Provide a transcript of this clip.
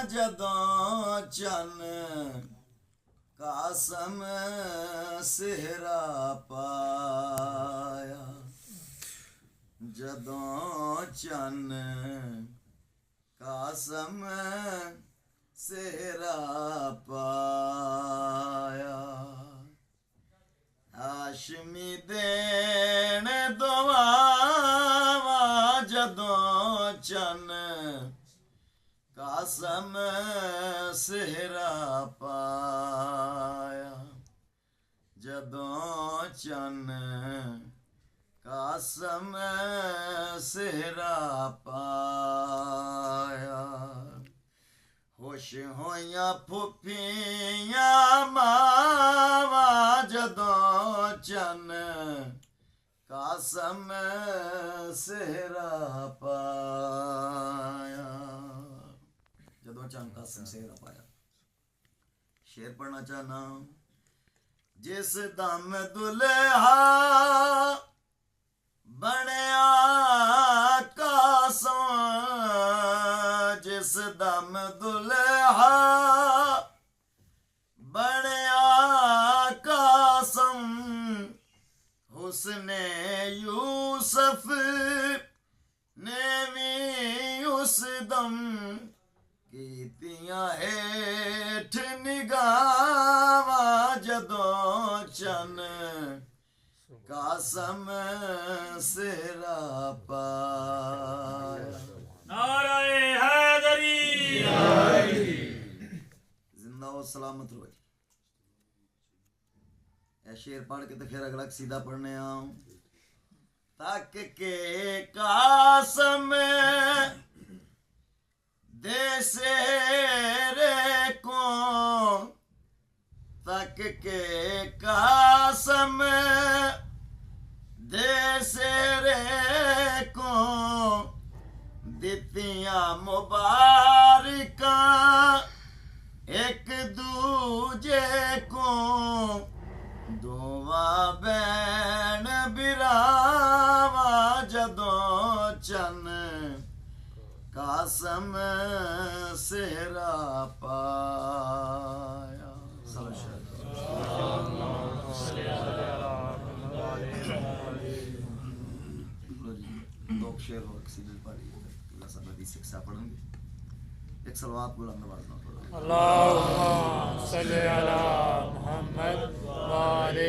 जदों चन कासम सेहरा पाया जदों चन कासम सेहरा पाया हाशमी देन दुआवा जदों चन कासम सेहरा पाया जदों चन कासम सेहरा पाया होश होइया फुफियां मावा जदों चन कासम सेहरा पाया जदों चन कासम सेहरा पाया। शेर पढ़ना चाहना। जिस दम दुल्हा बनया कासम जिस दम दुल्हा बनया कासम हुस्ने यूसुफ ने भी उस दम कीतियां हेठ निगावा जदों चन कासम सेहरा पाया। नाराए हैदरी जिंदा हो सलामत रहो। ये शेर पढ़ के तो फिर अगला सीधा पढ़ने आओ। तक के कासम देसे रे को तक के कासम देसे रे को दितियां मुबारका एक दूजे को दोवा बैन बिरावा जदों चन कासम सेहरा पाया। दो शेर और सीधी पढ़ी अल्लाह सब हदीस शिक्षा पढ़ेंगे। एक सलवात बुलंद आवाज में पढ़ो। अल्लाहुम्मा सल्ली अला मुहम्मद व